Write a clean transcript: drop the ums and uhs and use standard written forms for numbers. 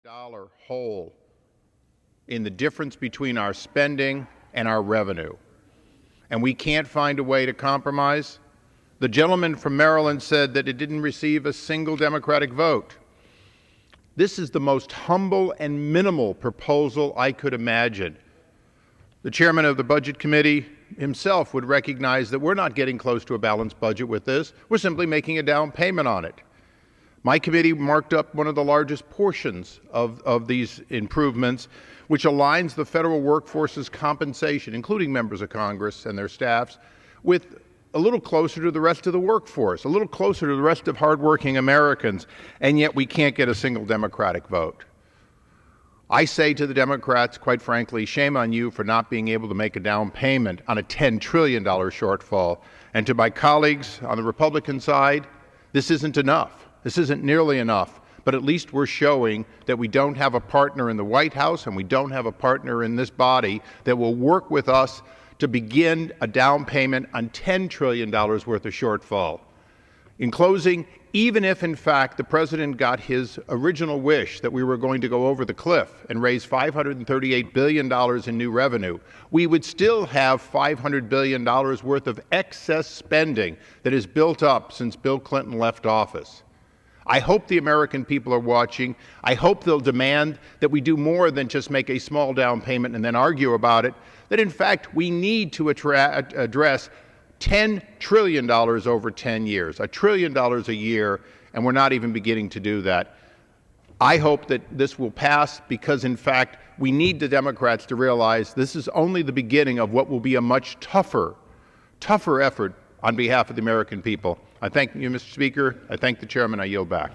dollar hole in the difference between our spending and our revenue, and we can't find a way to compromise. The gentleman from Maryland said that it didn't receive a single Democratic vote. This is the most humble and minimal proposal I could imagine. The chairman of the Budget Committee himself would recognize that we're not getting close to a balanced budget with this. We're simply making a down payment on it. My committee marked up one of the largest portions of these improvements, which aligns the federal workforce's compensation, including members of Congress and their staffs, with a little closer to the rest of the workforce, a little closer to the rest of hardworking Americans, and yet we can't get a single Democratic vote. I say to the Democrats, quite frankly, shame on you for not being able to make a down payment on a $10 trillion shortfall. And to my colleagues on the Republican side, this isn't enough. This isn't nearly enough, but at least we're showing that we don't have a partner in the White House and we don't have a partner in this body that will work with us to begin a down payment on $10 trillion worth of shortfall. In closing, even if in fact the President got his original wish that we were going to go over the cliff and raise $538 billion in new revenue, we would still have $500 billion worth of excess spending that is built up since Bill Clinton left office. I hope the American people are watching. I hope they'll demand that we do more than just make a small down payment and then argue about it, that in fact we need to address $10 trillion over 10 years, $1 trillion a year, and we're not even beginning to do that. I hope that this will pass because, in fact, we need the Democrats to realize this is only the beginning of what will be a much tougher effort on behalf of the American people. I thank you, Mr. Speaker. I thank the chairman. I yield back.